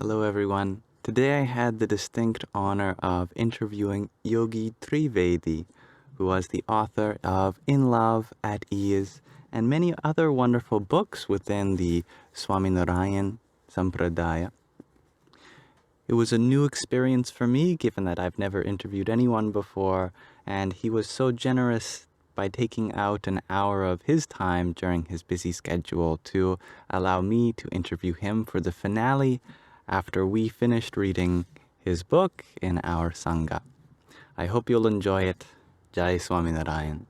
Hello, everyone. Today I had the distinct honor of interviewing Yogi Trivedi, who was the author of In Love, At Ease, and many other wonderful books within the Swāminārāyan Sampradaya. It was a new experience for me, given that I've never interviewed anyone before, and he was so generous by taking out an hour of his time during his busy schedule to allow me to interview him for the finale after we finished reading his book in our Sangha. I hope you'll enjoy it. Jai Swaminarayan.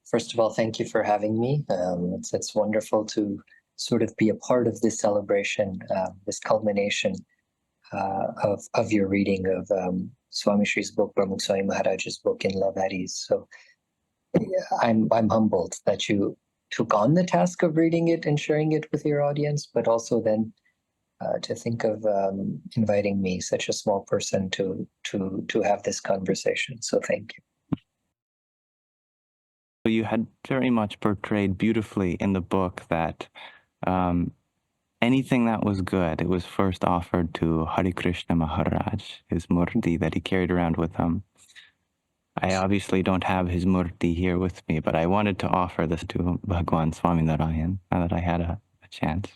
First of all, thank you for having me. It's wonderful to sort of be a part of this celebration, this culmination of your reading of Swamishri's book, Pramukh Swami Maharaj's book, In Love at Ease. So I'm humbled that you took on the task of reading it and sharing it with your audience, but also then to think of inviting me, such a small person, to have this conversation. So thank you. You had very much portrayed beautifully in the book that anything that was good, it was first offered to Hari Krishna Maharaj, his murti that he carried around with him. I obviously don't have his murti here with me, but I wanted to offer this to Bhagwan Swaminarayan now that I had a chance.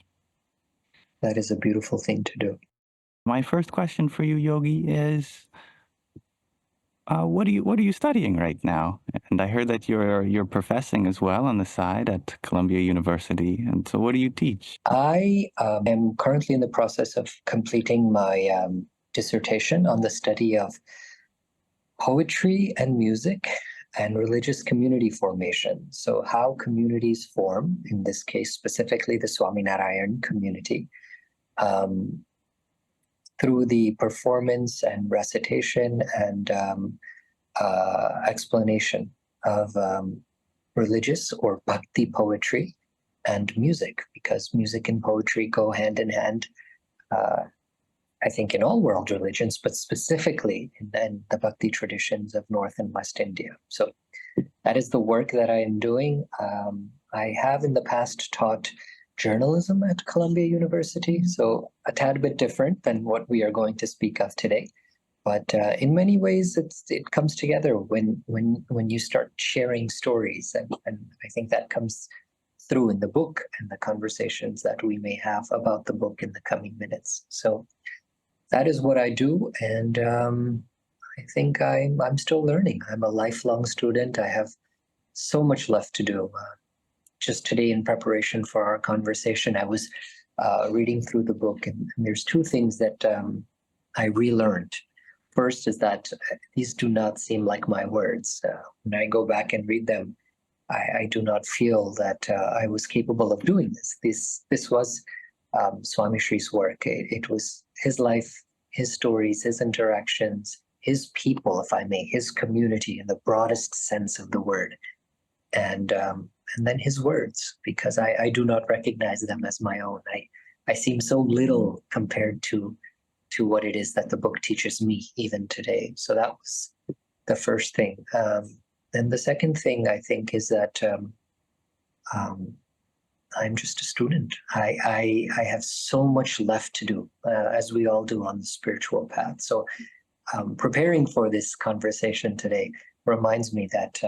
That is a beautiful thing to do. My first question for you, Yogi, is what are you studying right now? And I heard that you're professing as well on the side at Columbia University. And so, what do you teach? I am currently in the process of completing my dissertation on the study of poetry and music and religious community formation. So, how communities form, in this case, specifically the Swaminarayan community, through the performance and recitation and explanation of religious or bhakti poetry and music, because music and poetry go hand in hand, I think, in all world religions, but specifically in the bhakti traditions of North and West India. So that is the work that I am doing. I have in the past taught journalism at Columbia University, so a tad bit different than what we are going to speak of today. But in many ways, it comes together when you start sharing stories, and I think that comes through in the book and the conversations that we may have about the book in the coming minutes. So that is what I do, and I think I'm still learning. I'm a lifelong student. I have so much left to do. Just today, in preparation for our conversation, I was reading through the book, and there's two things that I relearned. First is that these do not seem like my words. When I go back and read them, I do not feel that I was capable of doing this. This was Swamishri's work. It was his life, his stories, his interactions, his people, if I may, his community in the broadest sense of the word, and then his words, because I do not recognize them as my own. I seem so little compared to what it is that the book teaches me even today. So that was the first thing. And the second thing, I think, is that I'm just a student. I have so much left to do, as we all do on the spiritual path. So preparing for this conversation today reminds me that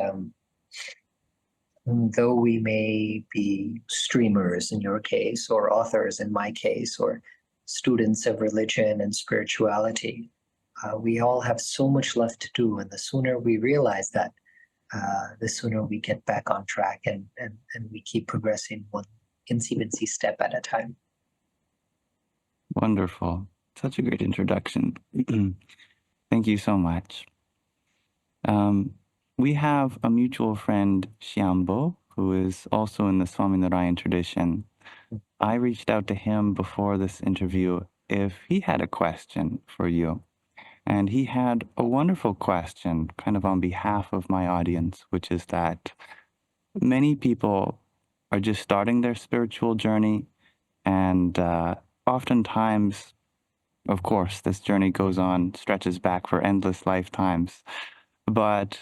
though we may be streamers in your case, or authors in my case, or students of religion and spirituality, we all have so much left to do. And the sooner we realize that, the sooner we get back on track and we keep progressing one incy step at a time. Wonderful. Such a great introduction. Thank you so much. We have a mutual friend, Shyambo, who is also in the Swaminarayan tradition. I reached out to him before this interview if he had a question for you. And he had a wonderful question, kind of on behalf of my audience, which is that many people are just starting their spiritual journey. And oftentimes, of course, this journey goes on, stretches back for endless lifetimes. But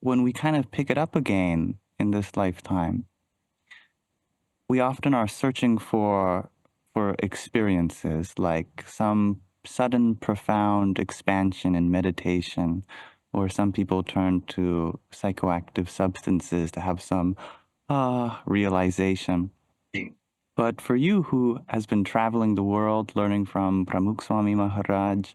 when we kind of pick it up again in this lifetime, we often are searching for for experiences, like some sudden profound expansion in meditation, or some people turn to psychoactive substances to have some realization. But for you, who has been traveling the world, learning from Pramukh Swami Maharaj,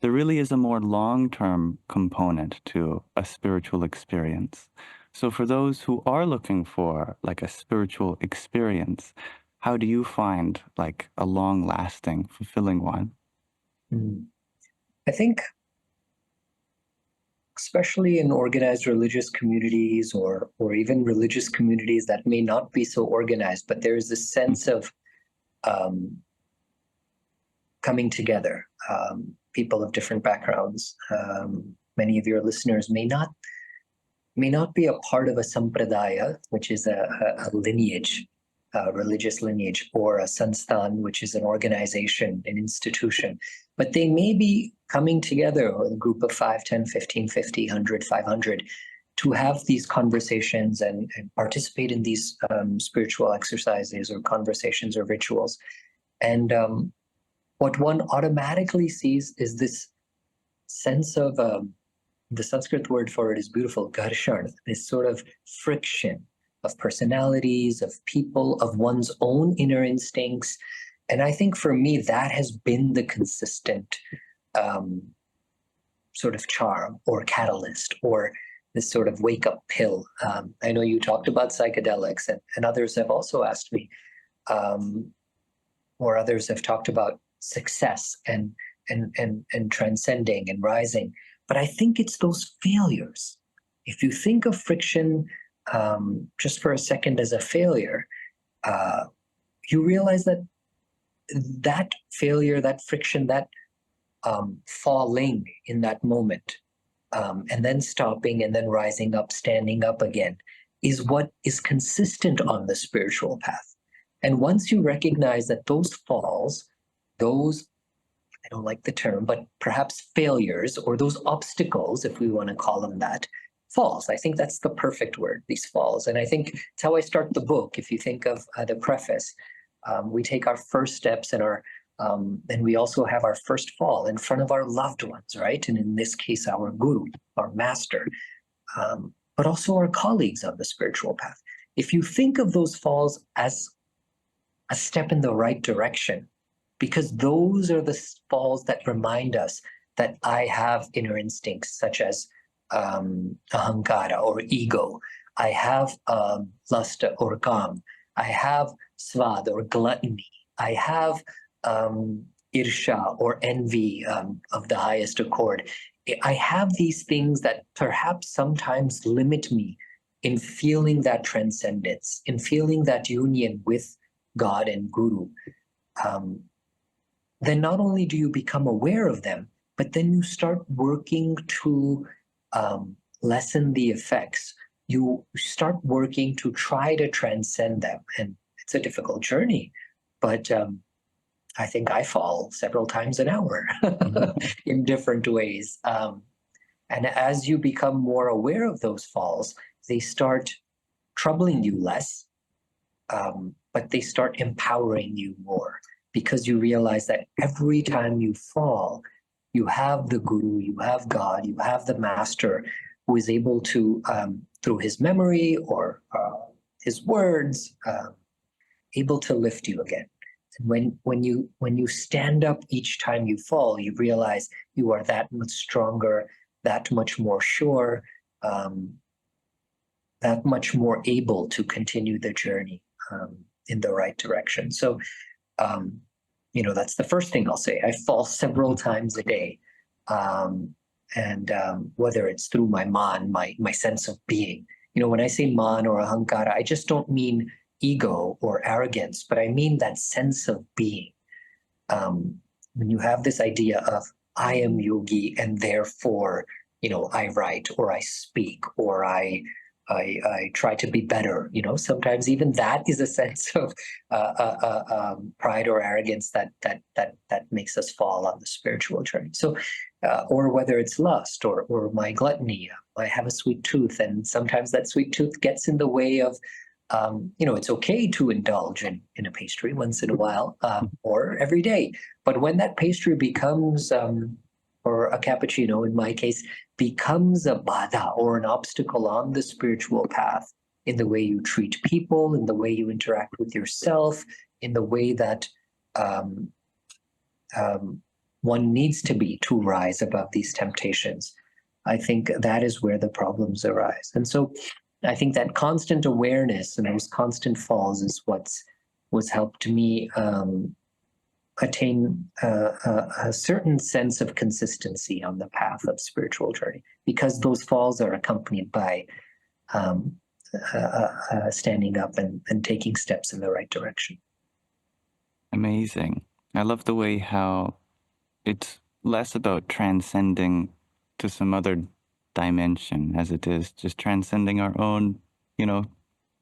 there really is a more long-term component to a spiritual experience. So for those who are looking for like a spiritual experience, how do you find like a long-lasting, fulfilling one? I think, especially in organized religious communities or even religious communities that may not be so organized, but there is this sense of coming together. People of different backgrounds. Many of your listeners may not be a part of a sampradaya, which is a lineage, a religious lineage, or a sansthan, which is an organization, an institution. But they may be coming together, or a group of 5, 10, 15, 50, 100, 500, to have these conversations and participate in these spiritual exercises or conversations or rituals. And what one automatically sees is this sense of, the Sanskrit word for it is beautiful, gharshan, this sort of friction of personalities, of people, of one's own inner instincts. And I think for me, that has been the consistent sort of charm or catalyst or this sort of wake-up pill. I know you talked about psychedelics, and others have also asked me, or others have talked about success and transcending and rising. But I think it's those failures. If you think of friction just for a second as a failure, you realize that failure, that friction, that falling in that moment, and then stopping and then rising up, standing up again, is what is consistent on the spiritual path. And once you recognize that those falls, those, I don't like the term, but perhaps failures, or those obstacles, if we want to call them that, falls. I think that's the perfect word, these falls. And I think it's how I start the book. If you think of the preface, we take our first steps and and we also have our first fall in front of our loved ones, right? And in this case, our guru, our master, but also our colleagues on the spiritual path. If you think of those falls as a step in the right direction, because those are the falls that remind us that I have inner instincts such as ahankara or ego. I have lust or kam. I have svad or gluttony. I have irsha or envy of the highest accord. I have these things that perhaps sometimes limit me in feeling that transcendence, in feeling that union with God and Guru. Then not only do you become aware of them, but then you start working to lessen the effects. You start working to try to transcend them. And it's a difficult journey, but I think I fall several times an hour in different ways. And as you become more aware of those falls, they start troubling you less, but they start empowering you more, because you realize that every time you fall, you have the guru, you have God, you have the master who is able to, through his memory or his words, able to lift you again. And when you stand up each time you fall, you realize you are that much stronger, that much more sure, that much more able to continue the journey in the right direction. So, that's the first thing I'll say. I fall several times a day. And whether it's through my man, my sense of being. When I say man or ahankara, I just don't mean ego or arrogance, but I mean that sense of being. When you have this idea of I am yogi and therefore, I write or I speak or I try to be better. Sometimes even that is a sense of pride or arrogance that makes us fall on the spiritual journey. So, or whether it's lust or my gluttony, I have a sweet tooth, and sometimes that sweet tooth gets in the way of it's okay to indulge in a pastry once in a while or every day. But when that pastry becomes, or a cappuccino in my case, becomes a bada or an obstacle on the spiritual path in the way you treat people, in the way you interact with yourself, in the way that um, one needs to be to rise above these temptations, I think that is where the problems arise. And so I think that constant awareness and those constant falls is what's helped me attain a certain sense of consistency on the path of spiritual journey, because those falls are accompanied by um, standing up and taking steps in the right direction. Amazing. I love the way how it's less about transcending to some other dimension as it is just transcending our own,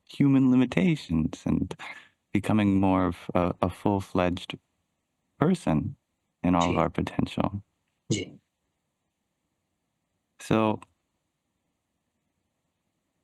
human limitations and becoming more of a full-fledged person in all of our potential. So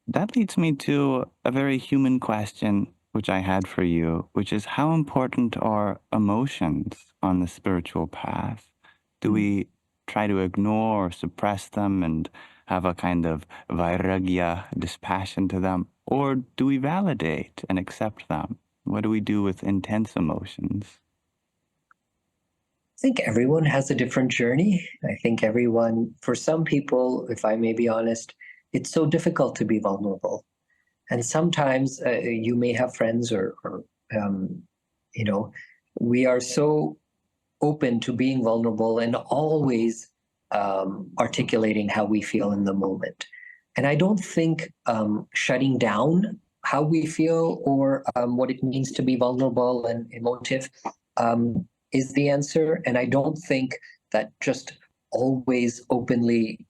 that leads me to a very human question which I had for you, which is how important are emotions on the spiritual path? Do we try to ignore or suppress them and have a kind of vairagya, dispassion to them? Or do we validate and accept them? What do we do with intense emotions? I think everyone has a different journey. I think for some people, if I may be honest, it's so difficult to be vulnerable. And sometimes you may have friends or we are so open to being vulnerable and always articulating how we feel in the moment. And I don't think shutting down how we feel or what it means to be vulnerable and emotive is the answer. And I don't think that just always openly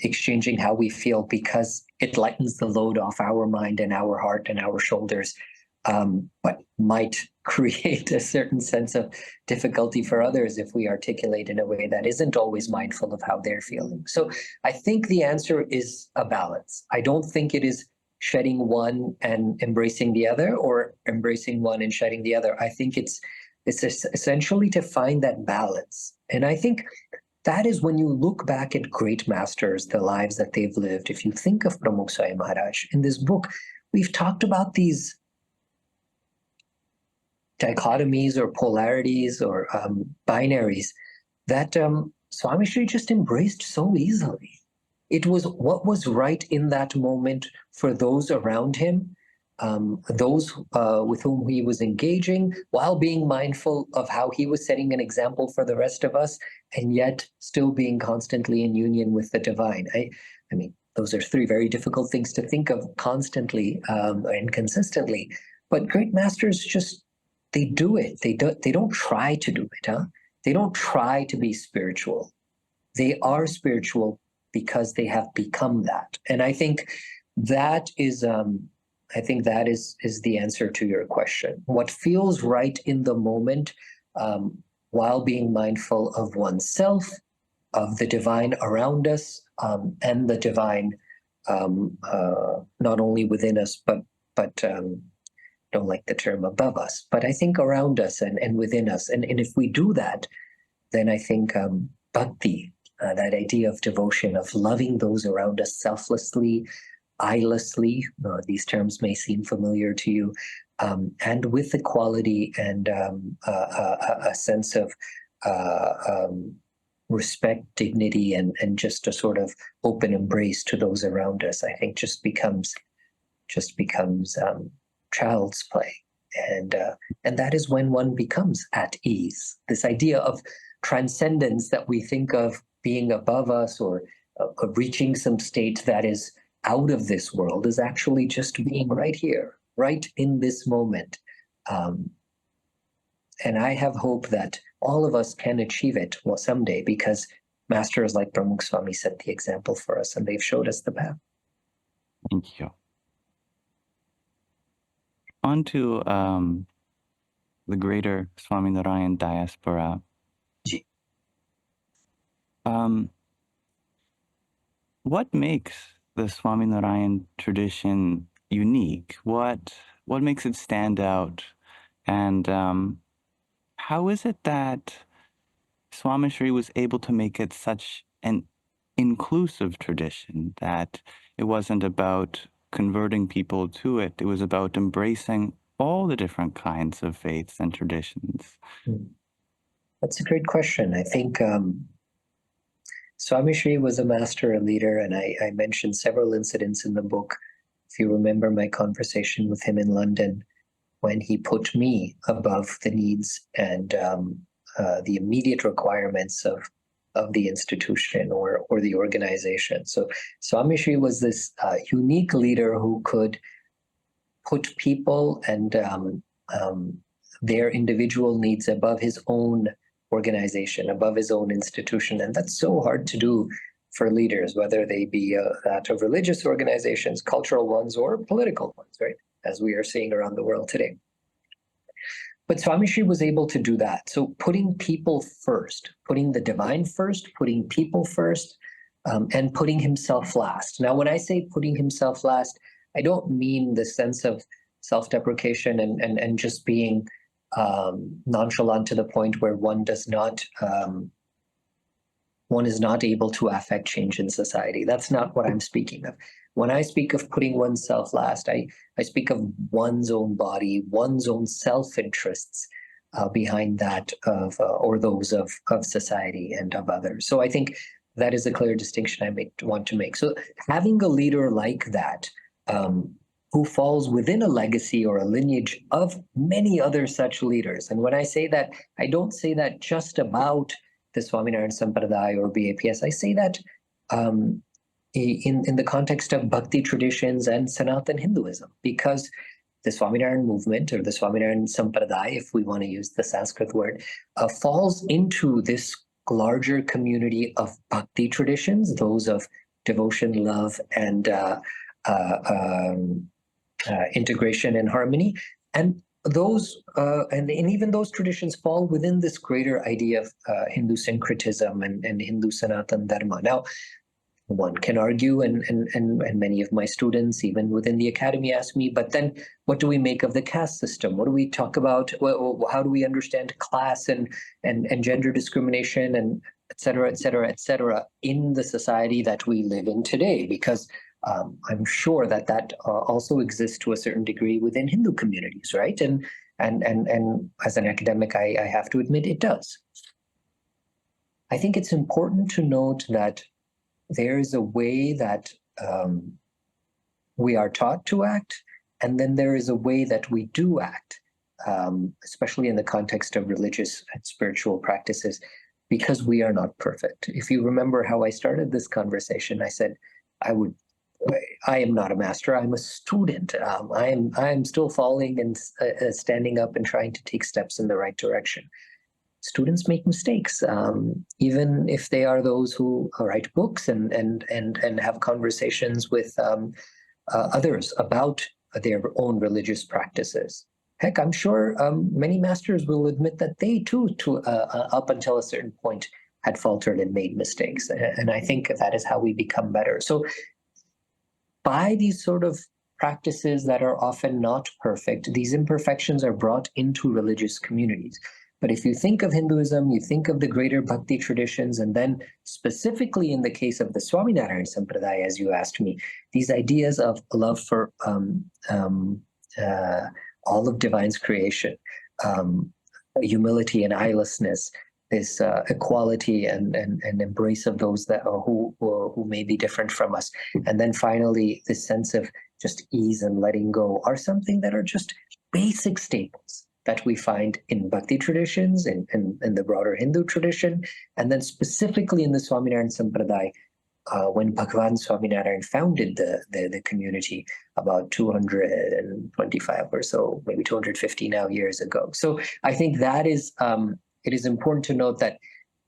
exchanging how we feel because it lightens the load off our mind and our heart and our shoulders, but might create a certain sense of difficulty for others if we articulate in a way that isn't always mindful of how they're feeling. So I think the answer is a balance. I don't think it is shedding one and embracing the other, or embracing one and shedding the other. I think it's essentially to find that balance. And I think that is when you look back at great masters, the lives that they've lived. If you think of Pramukh Swami Maharaj, in this book, we've talked about these dichotomies or polarities or binaries that Swamishri just embraced so easily. It was what was right in that moment for those around him, those with whom he was engaging, while being mindful of how he was setting an example for the rest of us, and yet still being constantly in union with the divine. I mean, those are three very difficult things to think of constantly and consistently. But great masters just, they do it. They don't try to do it, huh? They don't try to be spiritual. They are spiritual because they have become that. And I think that is is the answer to your question. What feels right in the moment, while being mindful of oneself, of the divine around us, and the divine not only within us, but don't like the term above us, but I think around us and within us. And if we do that, then I think bhakti, that idea of devotion, of loving those around us selflessly, eyelessly, these terms may seem familiar to you, and with equality and a sense of respect, dignity, and just a sort of open embrace to those around us, I think just becomes child's play. And that is when one becomes at ease. This idea of transcendence that we think of being above us or reaching some state that is out of this world is actually just being right here, right in this moment. And I have hope that all of us can achieve it someday, because masters like Pramukh Swami set the example for us and they've showed us the path. Thank you. On to the greater Swaminarayan diaspora. What makes the Swaminarayan tradition unique? What makes it stand out? And how is it that Swamishri was able to make it such an inclusive tradition, that it wasn't about converting people to it, it was about embracing all the different kinds of faiths and traditions? That's a great question. I think Swamishri was a master, a leader, and I mentioned several incidents in the book. If you remember my conversation with him in London, when he put me above the needs and the immediate requirements of the institution or the organization. So Swamishri was this unique leader who could put people and their individual needs above his own organization, above his own institution. And that's so hard to do for leaders, whether they be that of religious organizations, cultural ones, or political ones, right? As we are seeing around the world today. But Swamishri was able to do that. So putting people first, putting the divine first, putting people first, and putting himself last. Now, when I say putting himself last, I don't mean the sense of self-deprecation and just being nonchalant to the point where one is not able to affect change in society. That's not what I'm speaking of. When I speak of putting oneself last, I speak of one's own body, one's own self-interests behind that of or those of society and of others. So I think that is a clear distinction I want to make. So having a leader like that, who falls within a legacy or a lineage of many other such leaders. And when I say that, I don't say that just about the Swaminarayan Sampradaya or BAPS. I say that in the context of Bhakti traditions and Sanatan Hinduism, because the Swaminarayan movement or the Swaminarayan Sampradaya, if we want to use the Sanskrit word, falls into this larger community of Bhakti traditions, those of devotion, love, and integration and harmony, and those and even those traditions fall within this greater idea of Hindu syncretism and Hindu Sanatan Dharma. Now, one can argue, and many of my students, even within the academy, ask me, but then what do we make of the caste system? What do we talk about? How do we understand class and gender discrimination and et cetera, in the society that we live in today? Because I'm sure that also exists to a certain degree within Hindu communities, right? And as an academic, I have to admit it does. I think it's important to note that there is a way that we are taught to act, and then there is a way that we do act, especially in the context of religious and spiritual practices, because we are not perfect. If you remember how I started this conversation, I said I am not a master. I'm a student. I am still falling and standing up and trying to take steps in the right direction. Students make mistakes, even if they are those who write books and have conversations with others about their own religious practices. Heck, I'm sure many masters will admit that they too, up until a certain point, had faltered and made mistakes. And I think that is how we become better. So by these sort of practices that are often not perfect, these imperfections are brought into religious communities. But if you think of Hinduism, you think of the greater Bhakti traditions, and then specifically in the case of the Swaminarayan Sampradaya, as you asked me, these ideas of love for all of divine's creation, humility and eyelessness, this equality and embrace of those that who may be different from us, and then finally this sense of just ease and letting go are something that are just basic staples that we find in Bhakti traditions and the broader Hindu tradition, and then specifically in the Swaminarayan Sampradaya, when Bhagavan Swaminarayan founded the community about 225 or so, maybe 250 now years ago. So I think that is it is important to note that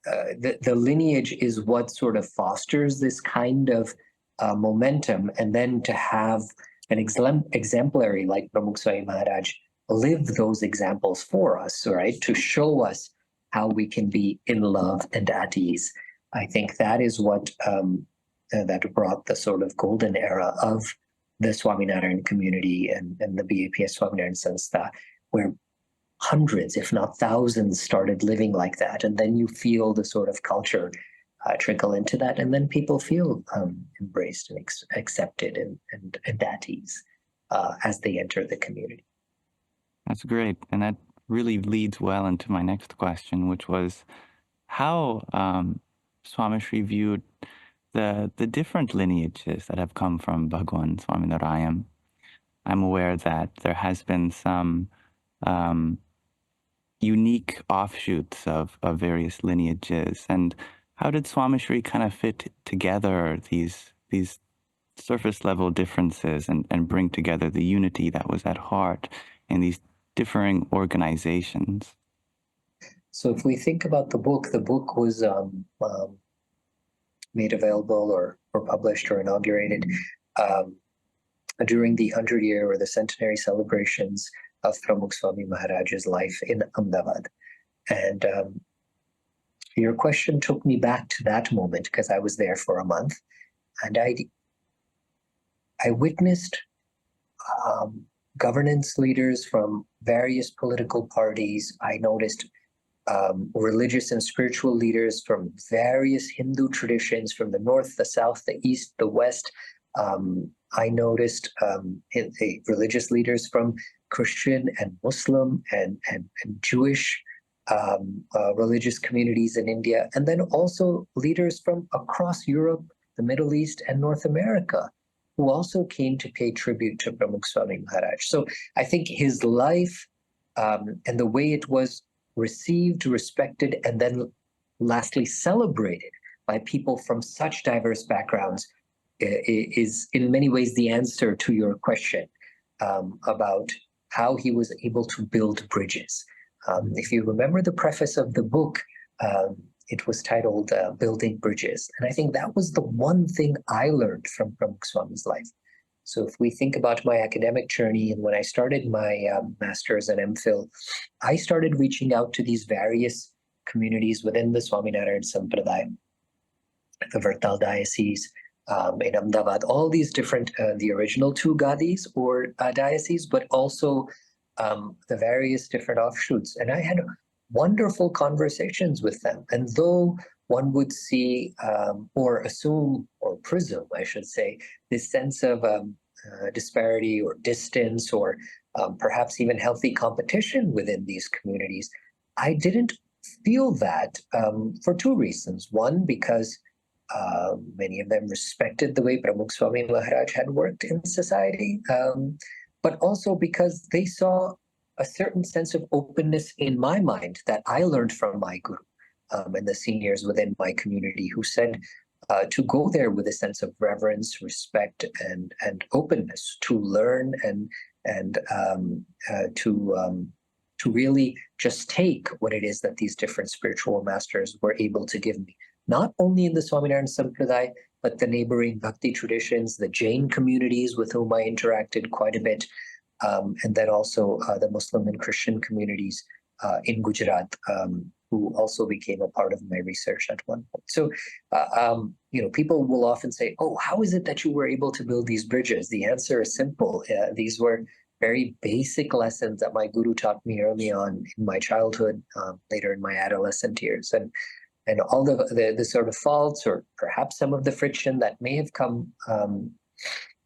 the lineage is what sort of fosters this kind of momentum, and then to have an exemplary like Pramukh Swami Maharaj live those examples for us, right, to show us how we can be in love and at ease. I think that is what that brought the sort of golden era of the Swaminarayan community and the BAPS Swaminarayan Sanstha, where hundreds, if not thousands, started living like that. And then you feel the sort of culture trickle into that. And then people feel embraced and accepted and at ease as they enter the community. That's great. And that really leads well into my next question, which was how Swamishri viewed the different lineages that have come from Bhagwan Swaminarayan. I'm aware that there has been some unique offshoots of various lineages. And how did Swamishri kind of fit together these surface level differences and bring together the unity that was at heart in these differing organizations? So if we think about the book was made available or published or inaugurated during the 100-year or the centenary celebrations of Pramukh Swami Maharaj's life in Ahmedabad. And your question took me back to that moment because I was there for a month, and I witnessed governance leaders from various political parties. I noticed religious and spiritual leaders from various Hindu traditions, from the north, the south, the east, the west. I noticed religious leaders from Christian and Muslim and Jewish religious communities in India, and then also leaders from across Europe, the Middle East, and North America, who also came to pay tribute to Pramukh Swami Maharaj. So I think his life and the way it was received, respected, and then lastly celebrated by people from such diverse backgrounds is in many ways the answer to your question about how he was able to build bridges. If you remember the preface of the book, it was titled Building Bridges. And I think that was the one thing I learned from Pramukh Swami's life. So if we think about my academic journey, and when I started my master's and MPhil, I started reaching out to these various communities within the Swaminarayan Sampradaya, the Vartal Diocese, in Ahmedabad, all these different, the original two Gadis or dioceses, but also the various different offshoots. And I had wonderful conversations with them. And though one would see or assume or presume, I should say, this sense of disparity or distance or perhaps even healthy competition within these communities, I didn't feel that for two reasons. One, because many of them respected the way Pramukh Swami Maharaj had worked in society, but also because they saw a certain sense of openness in my mind that I learned from my guru and the seniors within my community, who said to go there with a sense of reverence, respect, and openness to learn and to really just take what it is that these different spiritual masters were able to give me, not only in the Swaminarayan Sampradaya, but the neighboring Bhakti traditions, the Jain communities with whom I interacted quite a bit, and then also the Muslim and Christian communities in Gujarat, who also became a part of my research at one point. So, people will often say, "Oh, how is it that you were able to build these bridges?" The answer is simple. These were very basic lessons that my guru taught me early on in my childhood, later in my adolescent years, and all the sort of faults or perhaps some of the friction that may have come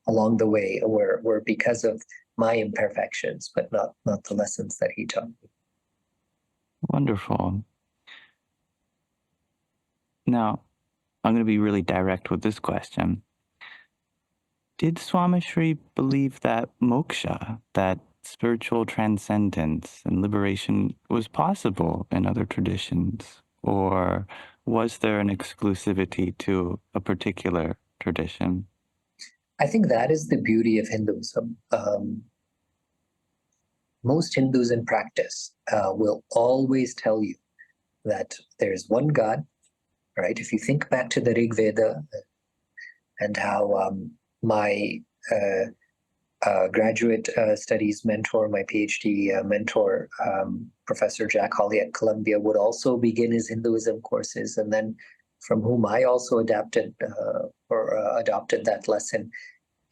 along the way were because of my imperfections, but not the lessons that he taught me. Wonderful. Now, I'm going to be really direct with this question. Did Swamishri believe that moksha, that spiritual transcendence and liberation, was possible in other traditions? Or was there an exclusivity to a particular tradition? I think that is the beauty of Hinduism. Most Hindus in practice will always tell you that there's one God, right? If you think back to the Rig Veda and how my graduate studies mentor, my PhD mentor, Professor Jack Hawley at Columbia, would also begin his Hinduism courses, and then from whom I also adapted or adopted that lesson.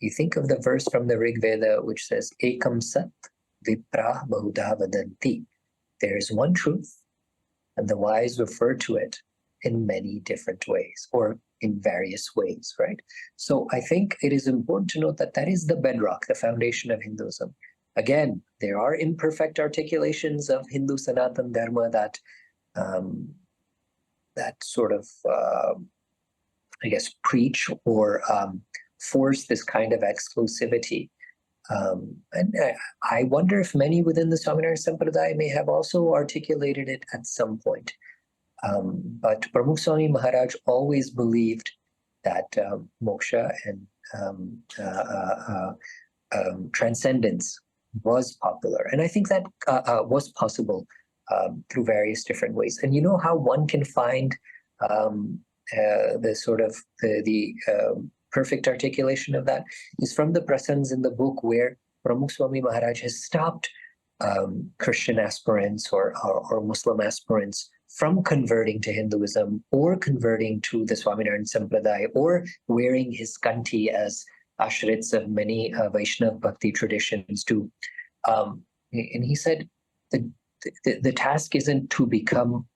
You think of the verse from the Rig Veda which says, Ekam Sat Vipra Bahuda Vadanti. There is one truth, and the wise refer to it in many different ways, or in various ways, right? So I think it is important to note that that is the bedrock, the foundation of Hinduism. Again, there are imperfect articulations of Hindu Sanatan Dharma that sort of, I guess, preach or force this kind of exclusivity. And I wonder if many within the Swaminarayan Sampradaya may have also articulated it at some point. But Pramukh Swami Maharaj always believed that moksha and transcendence was popular. And I think that was possible through various different ways. And you know how one can find the sort of the perfect articulation of that is from the prasangs in the book where Pramukh Swami Maharaj has stopped Christian aspirants or Muslim aspirants from converting to Hinduism or converting to the Swaminarayan Sampradaya or wearing his kanti as ashrits of many Vaishnava bhakti traditions do. And he said the task isn't to become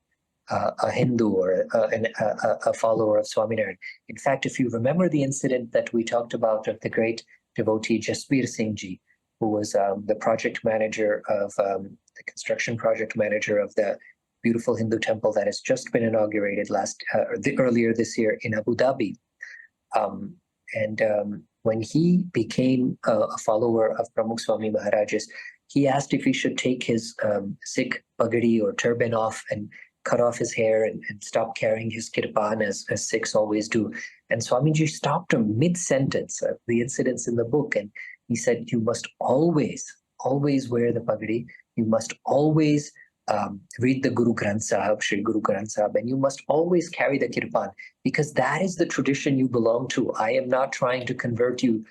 a Hindu or a follower of Swaminarayan. In fact, if you remember the incident that we talked about of the great devotee Jasbir Singh Ji, who was the project manager of the construction project manager of the beautiful Hindu temple that has just been inaugurated earlier this year in Abu Dhabi. When he became a follower of Pramukh Swami Maharaj's, he asked if he should take his Sikh pagadi or turban off and cut off his hair and stop carrying his kirpan as Sikhs always do. And Swamiji stopped him mid-sentence, the incidents in the book, and he said, you must always wear the pagadi. You must always read the Guru Granth Sahib, Shri Guru Granth Sahib, and you must always carry the kirpan because that is the tradition you belong to. I am not trying to convert you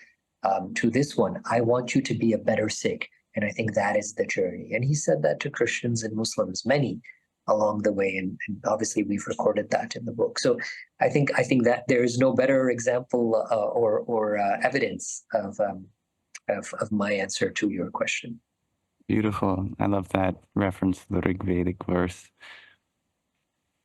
to this one. I want you to be a better Sikh. And I think that is the journey. And he said that to Christians and Muslims, many along the way. And obviously we've recorded that in the book. So I think that there is no better example or evidence of my answer to your question. Beautiful. I love that reference to the Rig Vedic verse.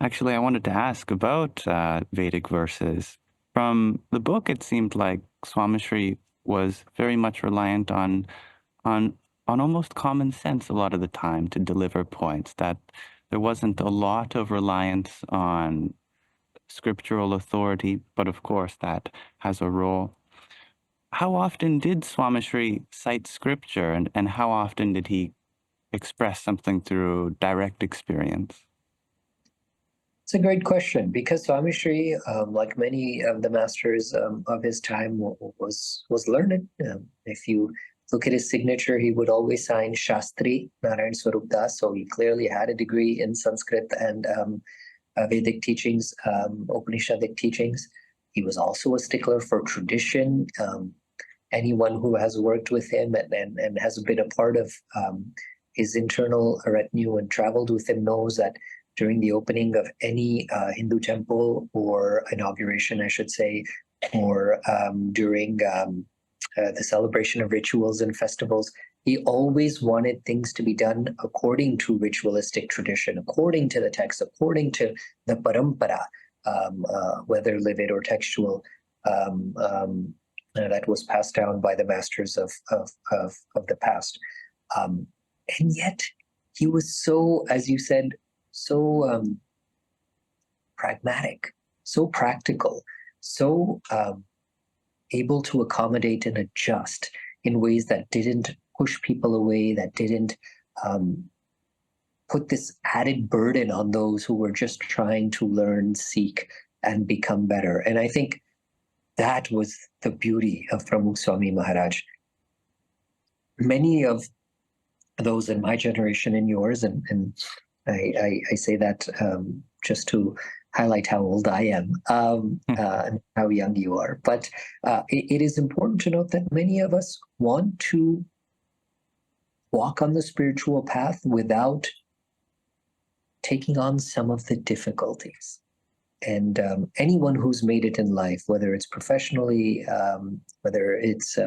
Actually, I wanted to ask about Vedic verses. From the book, it seemed like Swamishri was very much reliant on almost common sense a lot of the time to deliver points, that there wasn't a lot of reliance on scriptural authority, but of course that has a role. How often did Swamishri cite scripture, and how often did he express something through direct experience? It's a great question because Swamishri, like many of the masters of his time, was learned. If you look at his signature, he would always sign Shastri Narayan Swarup Das, so he clearly had a degree in Sanskrit and Vedic teachings, Upanishadic teachings. He was also a stickler for tradition. Anyone who has worked with him and has been a part of his internal retinue and traveled with him knows that during the opening of any Hindu temple or inauguration, I should say, or during the celebration of rituals and festivals, he always wanted things to be done according to ritualistic tradition, according to the text, according to the parampara, whether lived or textual, that was passed down by the masters of the past. And yet he was so, as you said, so pragmatic, so practical, so able to accommodate and adjust in ways that didn't push people away, that didn't put this added burden on those who were just trying to learn, seek, and become better. And I think that was the beauty of Pramukh Swami Maharaj. Many of those in my generation and yours, and I say that just to highlight how old I am and how young you are. But it is important to note that many of us want to walk on the spiritual path without taking on some of the difficulties. And anyone who's made it in life, whether it's professionally, whether it's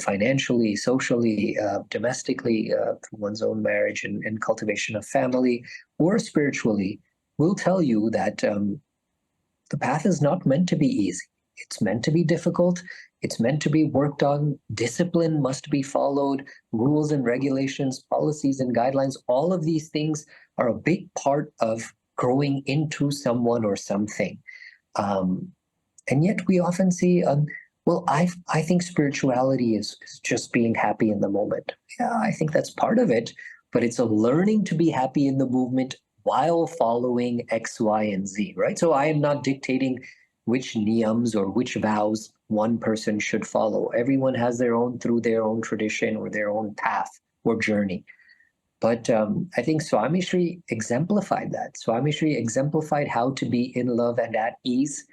financially, socially, domestically, through one's own marriage and cultivation of family, or spiritually, will tell you that the path is not meant to be easy. It's meant to be difficult. It's meant to be worked on. Discipline must be followed. Rules and regulations, policies and guidelines, all of these things are a big part of growing into someone or something. And yet we often see, well, I think spirituality is just being happy in the moment. Yeah, I think that's part of it, but it's a learning to be happy in the movement while following X, Y, and Z, right? So I am not dictating which niyams or which vows one person should follow. Everyone has their own through their own tradition or their own path or journey. But I think Swamishri exemplified that. Swamishri exemplified how to be in love and at ease,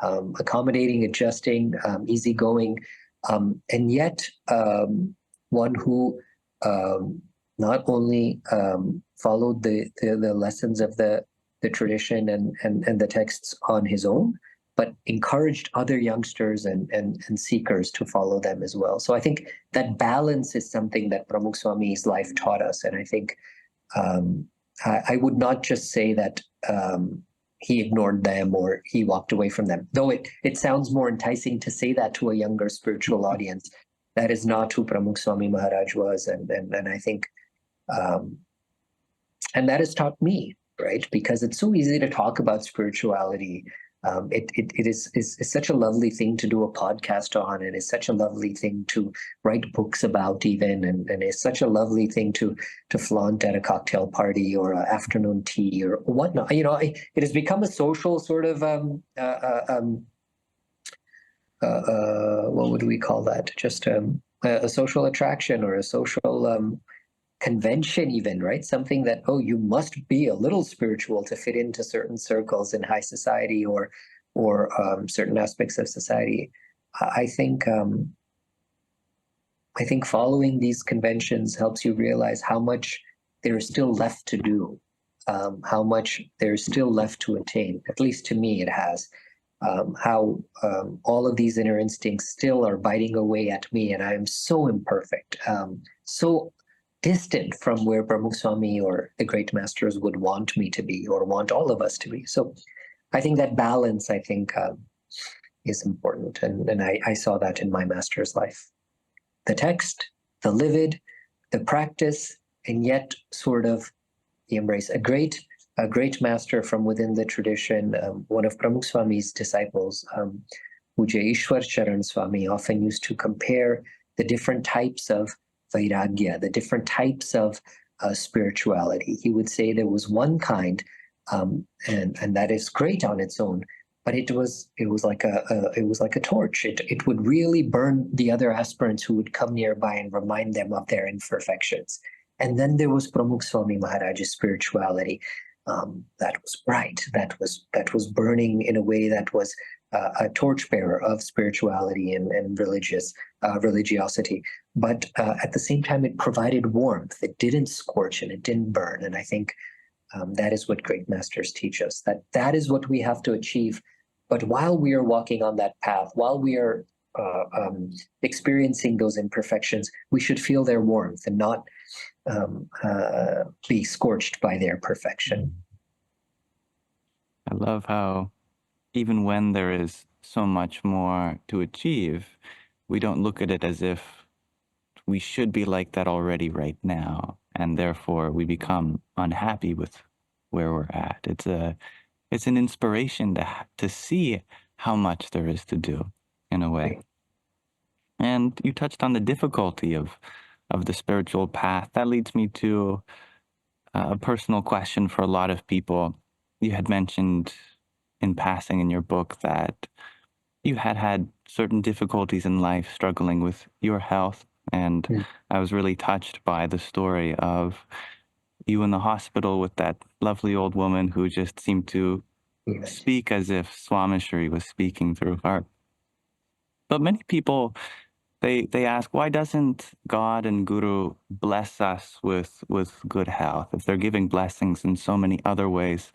accommodating, adjusting, easygoing, and yet one who not only followed the lessons of the tradition and the texts on his own, but encouraged other youngsters and seekers to follow them as well. So I think that balance is something that Pramukh Swami's life taught us. And I think I would not just say that he ignored them or he walked away from them, though it sounds more enticing to say that to a younger spiritual audience. That is not who Pramukh Swami Maharaj was. And I think, and that has taught me, right? Because it's so easy to talk about spirituality. It is such a lovely thing to do a podcast on, and it's such a lovely thing to write books about even, and it's such a lovely thing to flaunt at a cocktail party or an afternoon tea or whatnot. It has become a social sort of what would we call that? Just a social attraction or a social convention even, right? Something that, oh, you must be a little spiritual to fit into certain circles in high society or certain aspects of society. I think following these conventions helps you realize how much there is still left to do, how much there is still left to attain. At least to me, it has. How all of these inner instincts still are biting away at me, and I am so imperfect, so distant from where Pramukh Swami or the great masters would want me to be or want all of us to be. So I think that balance, is important. And I saw that in my master's life. The text, the livid, the practice, and yet sort of the embrace. A great master from within the tradition, one of Pramukh Swami's disciples, Pujya Ishwar Charan Swami, often used to compare the different types of vairagya, the different types of spirituality. He would say there was one kind, and that is great on its own, but it was like a torch. It would really burn the other aspirants who would come nearby and remind them of their imperfections. And then there was Pramukh Swami Maharaj's spirituality, that was bright, that was burning in a way that was a torchbearer of spirituality and religiosity. But at the same time, it provided warmth. It didn't scorch and it didn't burn. And I think that is what great masters teach us, that is what we have to achieve. But while we are walking on that path, while we are experiencing those imperfections, we should feel their warmth and not be scorched by their perfection. I love how even when there is so much more to achieve, we don't look at it as if we should be like that already right now, and therefore we become unhappy with where we're at. It's an inspiration to see how much there is to do, in a way. And you touched on the difficulty of the spiritual path. That leads me to a personal question for a lot of people. You had mentioned in passing in your book that you had certain difficulties in life, struggling with your health. And I was really touched by the story of you in the hospital with that lovely old woman who just seemed to speak as if Swamishri was speaking through her. But many people, they ask, why doesn't God and Guru bless us with good health if they're giving blessings in so many other ways?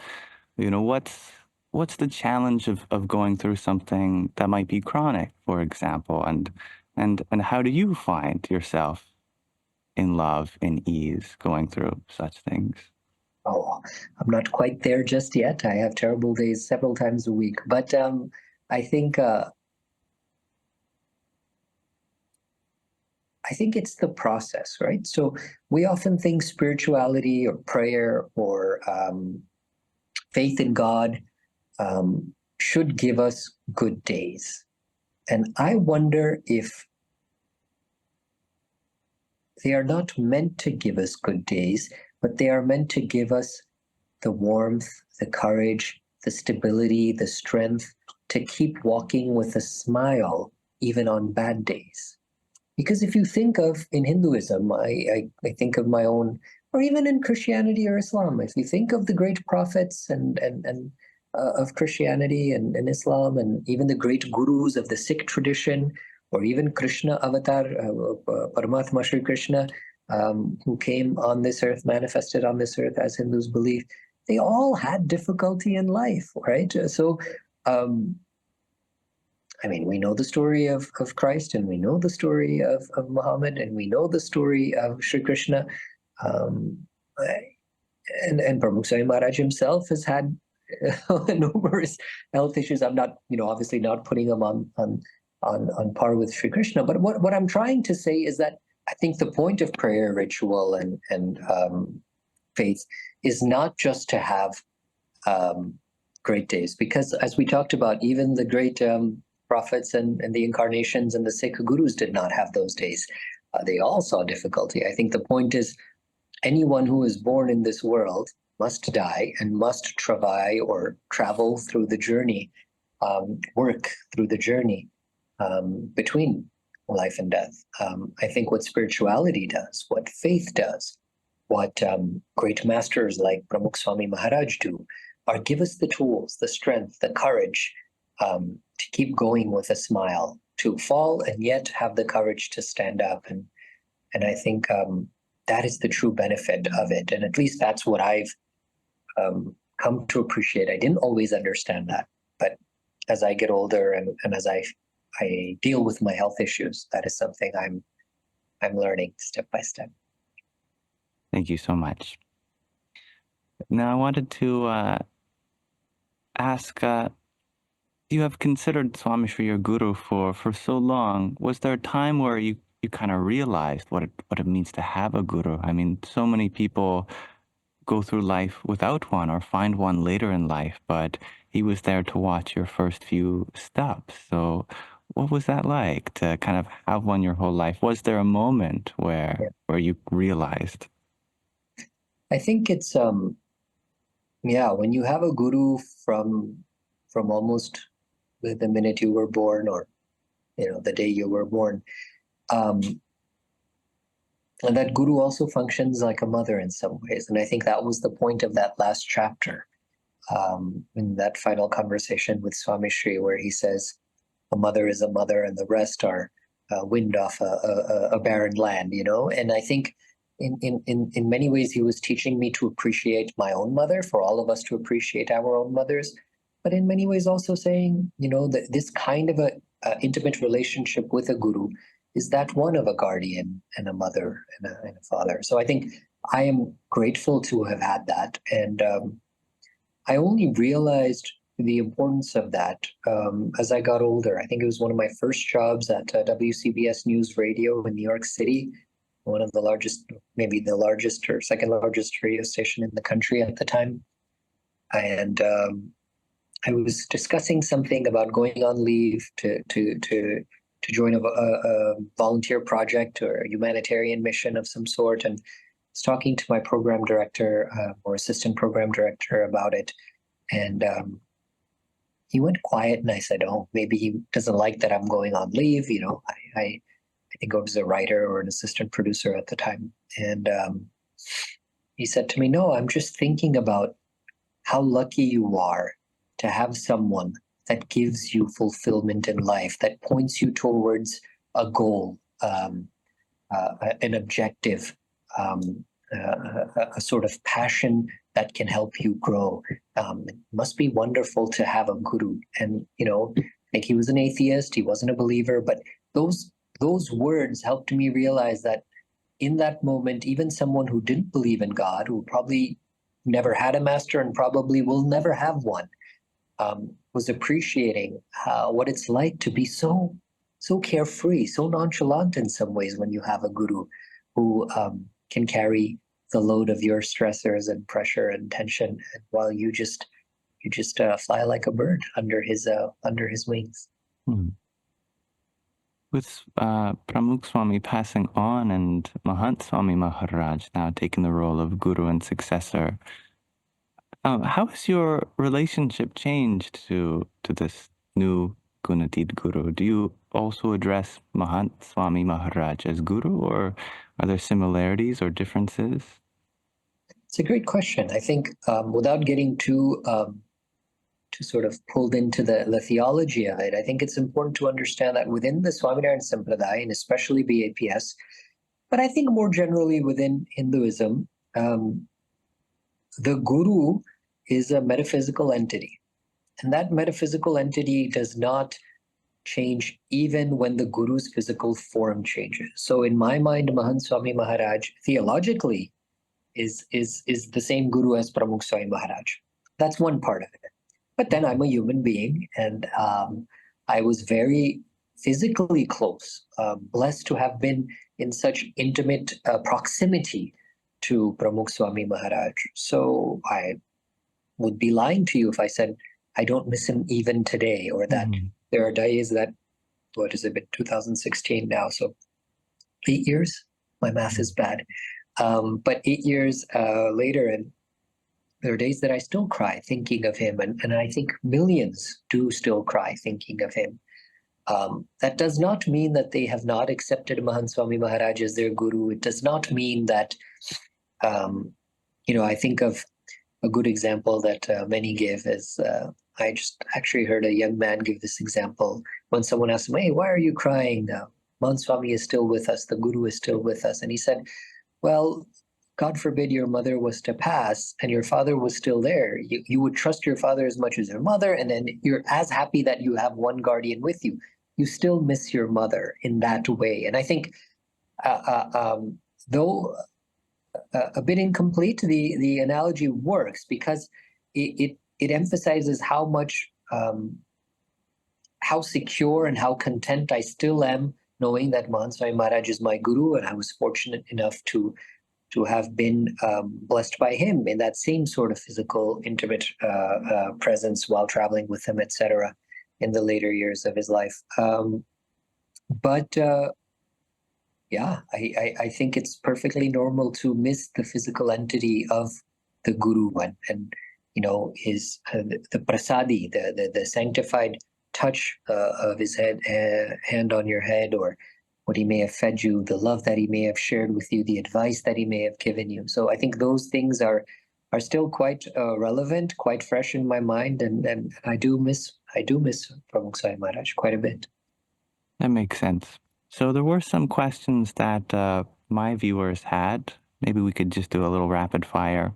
What's what's the challenge of going through something that might be chronic, for example, and how do you find yourself in love, in ease, going through such things? Oh, I'm not quite there just yet. I have terrible days several times a week, but I think it's the process, right? So we often think spirituality or prayer or faith in God should give us good days. And I wonder if they are not meant to give us good days, but they are meant to give us the warmth, the courage, the stability, the strength to keep walking with a smile even on bad days. Because if you think of in Hinduism, I think of my own, or even in Christianity or Islam, if you think of the great prophets and of Christianity and Islam, and even the great gurus of the Sikh tradition, or even Krishna avatar, Paramatma Shri Krishna, who came on this earth, manifested on this earth as Hindus believe, they all had difficulty in life, right? So, I mean, we know the story of Christ, and we know the story of Muhammad, and we know the story of Shri Krishna. And Pramukh Swami Maharaj himself has had numerous health issues. I'm not, obviously not putting him on par with Shri Krishna. But what I'm trying to say is that I think the point of prayer, ritual, and faith is not just to have great days, because as we talked about, even the great prophets and the incarnations and the Sikh gurus did not have those days. They all saw difficulty. I think the point is anyone who is born in this world must die and must travel through the journey, work through the journey between life and death. I think what spirituality does, what faith does, what great masters like Pramukh Swami Maharaj do, are give us the tools, the strength, the courage to keep going with a smile, to fall and yet have the courage to stand up. And I think that is the true benefit of it. And at least that's what I've come to appreciate. I didn't always understand that, but as I get older and as I deal with my health issues, that is something I'm learning step by step. Thank you so much. Now, I wanted to ask, you have considered Swamishri your guru for so long. Was there a time where you kind of realized what it means to have a guru? I mean, so many people go through life without one or find one later in life, but he was there to watch your first few steps. So what was that like to kind of have one your whole life? Was there a moment where you realized? I think it's when you have a guru from almost the minute you were born, or the day you were born, and that guru also functions like a mother in some ways. And I think that was the point of that last chapter, in that final conversation with Swamishri, where he says, a mother is a mother and the rest are wind off a barren land, And I think in many ways he was teaching me to appreciate my own mother, for all of us to appreciate our own mothers, but in many ways also saying, that this kind of a intimate relationship with a guru is that one of a guardian and a mother and a father. So I think I am grateful to have had that. And I only realized the importance of that as I got older. I think it was one of my first jobs at WCBS News Radio in New York City, one of the largest, maybe the largest or second largest radio station in the country at the time. And I was discussing something about going on leave to join a volunteer project or a humanitarian mission of some sort, and was talking to my program director or assistant program director about it, and he went quiet, and I said, "Oh, maybe he doesn't like that I'm going on leave." I think I was a writer or an assistant producer at the time, and he said to me, "No, I'm just thinking about how lucky you are to have someone that gives you fulfillment in life, that points you towards a goal, an objective, a sort of passion that can help you grow. It must be wonderful to have a guru. And, like he was an atheist, he wasn't a believer, but those words helped me realize that in that moment, even someone who didn't believe in God, who probably never had a master and probably will never have one, was appreciating what it's like to be so carefree, so nonchalant in some ways when you have a guru who can carry the load of your stressors and pressure and tension, while you just fly like a bird under his wings. With Pramukh Swami passing on and Mahant Swami Maharaj now taking the role of guru and successor, how has your relationship changed to this new Gunatid Guru? Do you also address Mahant Swami Maharaj as Guru, or are there similarities or differences? It's a great question. I think without getting too sort of pulled into the theology of it, I think it's important to understand that within the Swaminarayan Sampradaya, and especially BAPS, but I think more generally within Hinduism, the Guru is a metaphysical entity. And that metaphysical entity does not change even when the Guru's physical form changes. So in my mind, Mahant Swami Maharaj theologically is the same Guru as Pramukh Swami Maharaj. That's one part of it. But then I'm a human being, and I was very physically close, blessed to have been in such intimate proximity to Pramukh Swami Maharaj. So I would be lying to you if I said I don't miss him even today, or that there are days that, what has it been, 2016 now, so 8 years? My math is bad. But 8 years later, and there are days that I still cry thinking of him, and I think millions do still cry thinking of him. That does not mean that they have not accepted Mahant Swami Maharaj as their guru. It does not mean that, I think of a good example that many give is, I just actually heard a young man give this example when someone asked him, "Hey, why are you crying? Mahant Swami is still with us. The guru is still with us." And he said, "Well, God forbid your mother was to pass and your father was still there. You would trust your father as much as your mother, and then you're as happy that you have one guardian with you. You still miss your mother in that way." And I think, though a bit incomplete, the analogy works because it emphasizes how much, how secure and how content I still am knowing that Mahant Swami Maharaj is my guru, and I was fortunate enough to have been blessed by him in that same sort of physical, intimate presence while traveling with him, etc., in the later years of his life. Yeah, I think it's perfectly normal to miss the physical entity of the guru, and his the prasadi, the sanctified touch of his hand on your head, or what he may have fed you, the love that he may have shared with you, the advice that he may have given you. So I think those things are still quite relevant, quite fresh in my mind, and I do miss Pramukh Swami Maharaj quite a bit. That makes sense. So there were some questions that my viewers had. Maybe we could just do a little rapid fire.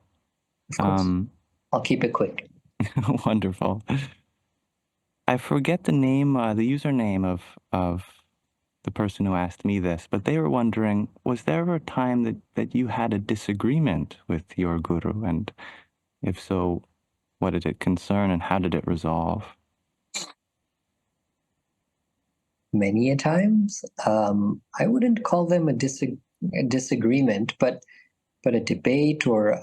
Of course. I'll keep it quick. Wonderful. I forget the name, the username of the person who asked me this, but they were wondering, was there ever a time that you had a disagreement with your guru? And if so, what did it concern and how did it resolve? Many a times. I wouldn't call them a disagreement, but a debate or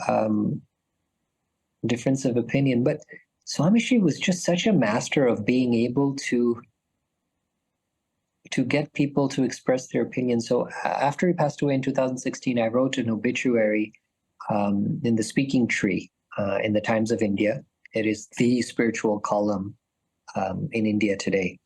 difference of opinion. But Swamishri was just such a master of being able to get people to express their opinion. So after he passed away in 2016, I wrote an obituary in the Speaking Tree in the Times of India. It is the spiritual column in India today.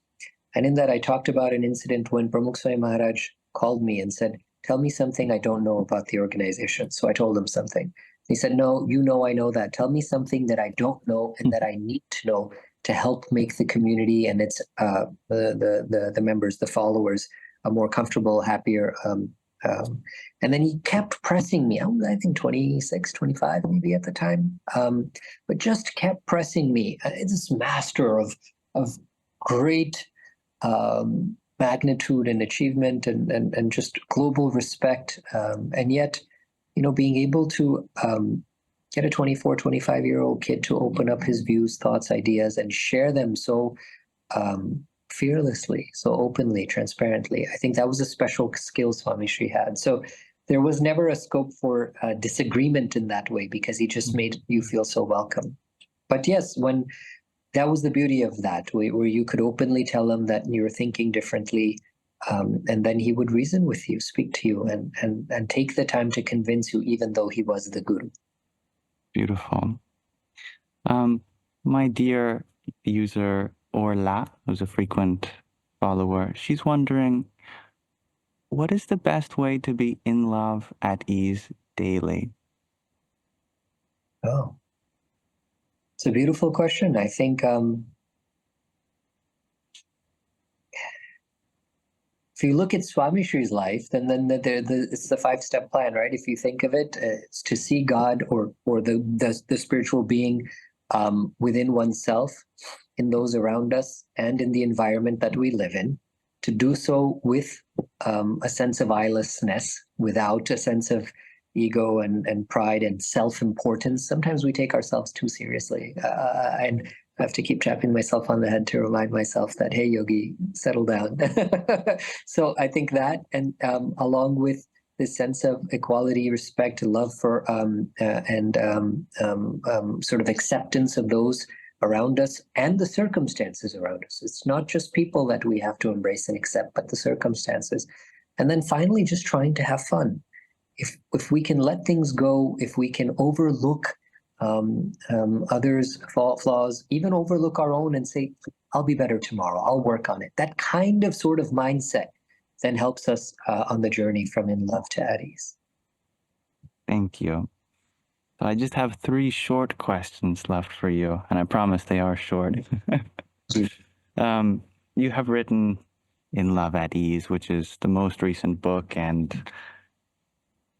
And in that, I talked about an incident when Pramukh Swami Maharaj called me and said, "Tell me something I don't know about the organization." So I told him something. He said, "No, I know that. Tell me something that I don't know and that I need to know to help make the community and its the members, the followers, a more comfortable, happier And then he kept pressing me. I was, I think, 26, 25 maybe at the time, but just kept pressing me. This master of great magnitude and achievement and just global respect. And yet, being able to get a 24, 25-year-old kid to open up his views, thoughts, ideas, and share them so fearlessly, so openly, transparently. I think that was a special skill Swamishri had. So there was never a scope for disagreement in that way, because he just made you feel so welcome. But yes, when that was the beauty of that, where you could openly tell him that you're thinking differently, and then he would reason with you, speak to you, and take the time to convince you, even though he was the guru. Beautiful. My dear user Orla, who's a frequent follower, she's wondering, what is the best way to be in love at ease daily? Oh, it's a beautiful question. I think if you look at Swamishri's life, then it's the 5-step plan, right? If you think of it, it's to see God or the spiritual being within oneself, in those around us, and in the environment that we live in. To do so with a sense of eyelessness, without a sense of ego and pride and self-importance. Sometimes we take ourselves too seriously, and I have to keep tapping myself on the head to remind myself that, hey, Yogi, settle down. So I think that, and along with this sense of equality, respect, love for, and sort of acceptance of those around us and the circumstances around us. It's not just people that we have to embrace and accept, but the circumstances. And then finally, just trying to have fun. If we can let things go, if we can overlook others' flaws, even overlook our own and say, I'll be better tomorrow, I'll work on it. That kind of sort of mindset then helps us on the journey from in love to at ease. Thank you. So I just have 3 short questions left for you, and I promise they are short. You have written In Love at Ease, which is the most recent book, and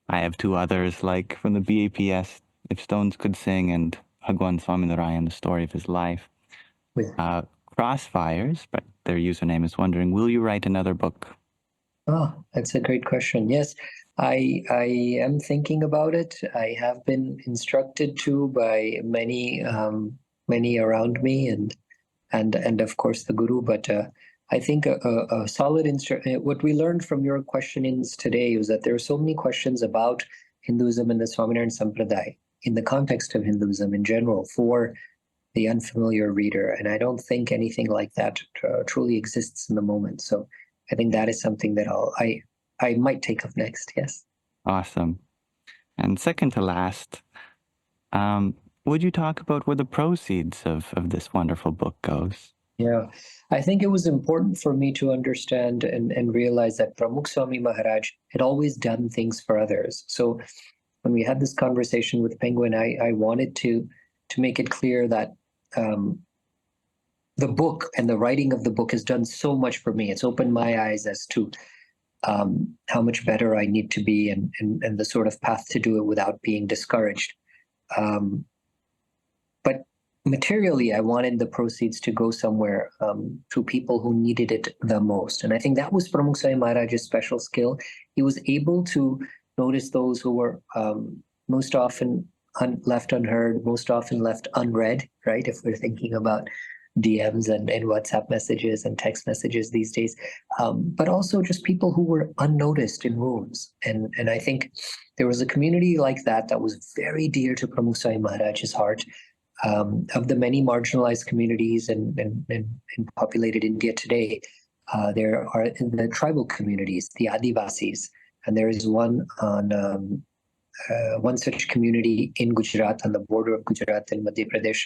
I have 2 others, like from the BAPS, If Stones Could Sing, and Bhagwan Swaminarayan, the story of his life. Crossfires, but their username is wondering, will you write another book? Oh, that's a great question. Yes, I am thinking about it. I have been instructed to by many around me, and of course the guru. But I think a solid what we learned from your questionings today was that there are so many questions about Hinduism and the Swaminarayan Sampradaya in the context of Hinduism in general for the unfamiliar reader, and I don't think anything like that truly exists in the moment. So I think that is something that I might take up next. Yes. Awesome. And second to last, would you talk about where the proceeds of this wonderful book goes? Yeah, I think it was important for me to understand and realize that Pramukh Swami Maharaj had always done things for others. So when we had this conversation with Penguin, I wanted to make it clear that the book and the writing of the book has done so much for me. It's opened my eyes as to how much better I need to be, and the sort of path to do it without being discouraged. But materially, I wanted the proceeds to go somewhere to people who needed it the most. And I think that was Pramukh Swami Maharaj's special skill. He was able to notice those who were most often left unheard, most often left unread, right? If we're thinking about DMs and WhatsApp messages and text messages these days, but also just people who were unnoticed in rooms. And I think there was a community like that was very dear to Pramukh Swami Maharaj's heart. Of the many marginalized communities in populated India today, there are the tribal communities, the Adivasis, and there is one such community in Gujarat, on the border of Gujarat and Madhya Pradesh,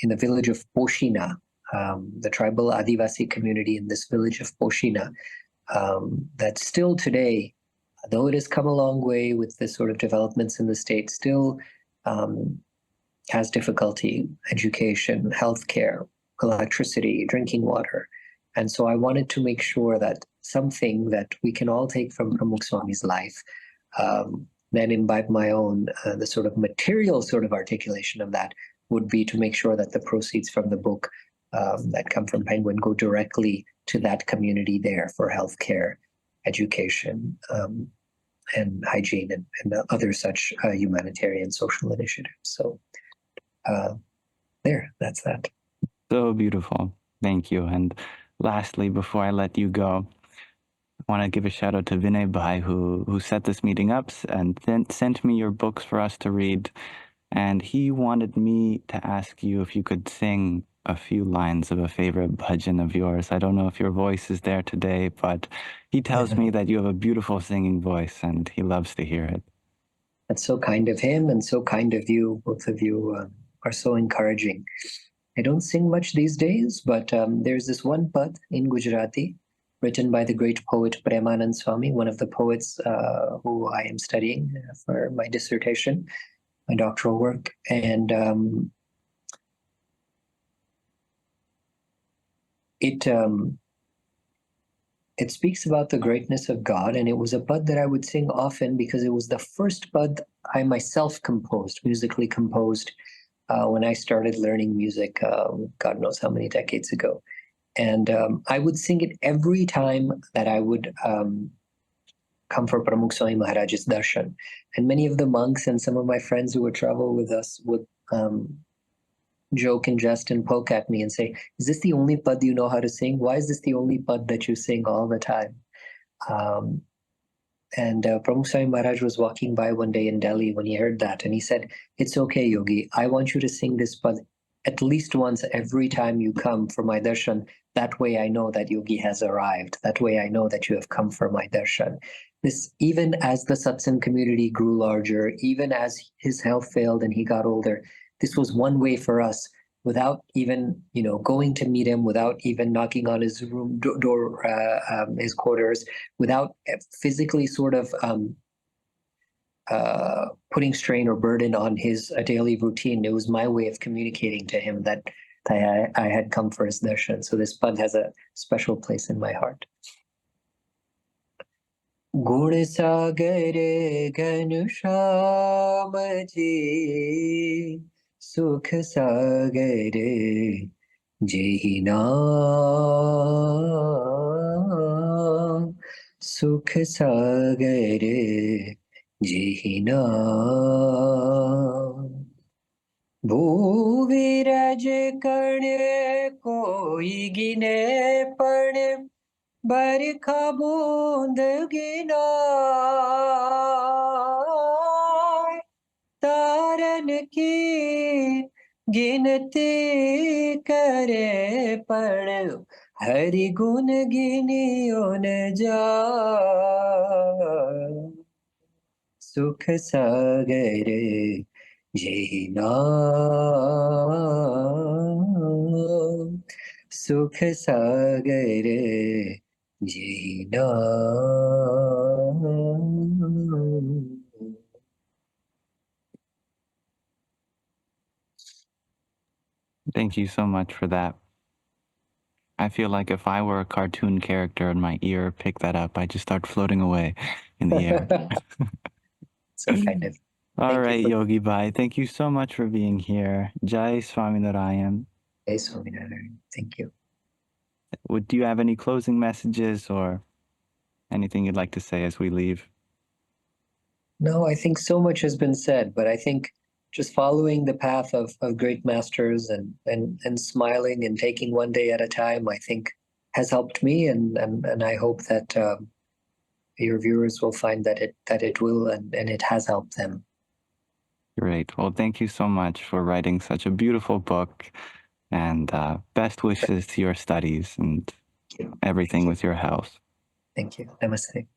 in the village of Poshina, the tribal Adivasi community in this village of Poshina, that still today, though it has come a long way with the sort of developments in the state, still has difficulty, education, healthcare, electricity, drinking water. And so I wanted to make sure that something that we can all take from Pramukh Swami's life, then imbibe my own, the sort of material sort of articulation of that would be to make sure that the proceeds from the book that come from Penguin go directly to that community there for healthcare, education, and hygiene, and other such humanitarian social initiatives. So that's that. So beautiful. Thank you. And lastly, before I let you go, I want to give a shout out to Vinay Bhai, who set this meeting up and then sent me your books for us to read. And he wanted me to ask you if you could sing a few lines of a favorite bhajan of yours. I don't know if your voice is there today, but he tells me that you have a beautiful singing voice and he loves to hear it. That's so kind of him and so kind of you. Both of you are so encouraging. I don't sing much these days, but there's this one pad in Gujarati written by the great poet Premanand Swami, one of the poets who I am studying for my dissertation, my doctoral work. And it speaks about the greatness of God, and it was a pad that I would sing often because it was the first pad I myself composed, musically composed, when I started learning music, God knows how many decades ago. And I would sing it every time that I would come for Pramukh Swami Maharaj's darshan. And many of the monks and some of my friends who would travel with us would joke and jest and poke at me and say, is this the only pad you know how to sing? Why is this the only pad that you sing all the time? And Pramukh Swami Maharaj was walking by one day in Delhi when he heard that, and he said, it's okay, Yogi, I want you to sing this pad at least once every time you come for my darshan. That way I know that Yogi has arrived. That way I know that you have come for my darshan. This, even as the satsang community grew larger, even as his health failed and he got older, this was one way for us, without even going to meet him, without even knocking on his room door, his quarters, without physically sort of putting strain or burden on his daily routine. It was my way of communicating to him that I had come for his darshan. So this pad has a special place in my heart. Gunsāgar Ghanshyāmjī, sukhsāgar jehī, sukhsāgar jehī. Bhuviraj kar koi gine pad, बरखा बूंद गिनाए, तारन की गिनती करे पड़, हरि गुण गिनियो न जाए, सुख सागर जही नाम, सुख सागर jehī naam. Thank you so much for that. I feel like if I were a cartoon character and my ear picked that up, I'd just start floating away in the air. So kind of. All right, Yogi Bhai, thank you so much for being here. Jai Swāminārāyan. Jai Swāminārāyan. Thank you. Do you have any closing messages or anything you'd like to say as we leave? No, I think so much has been said, but I think just following the path of great masters and smiling and taking one day at a time, I think has helped me, and I hope that your viewers will find that it will and it has helped them. Great. Well, thank you so much for writing such a beautiful book, and best wishes to your studies and everything with your health. Thank you. Namaste.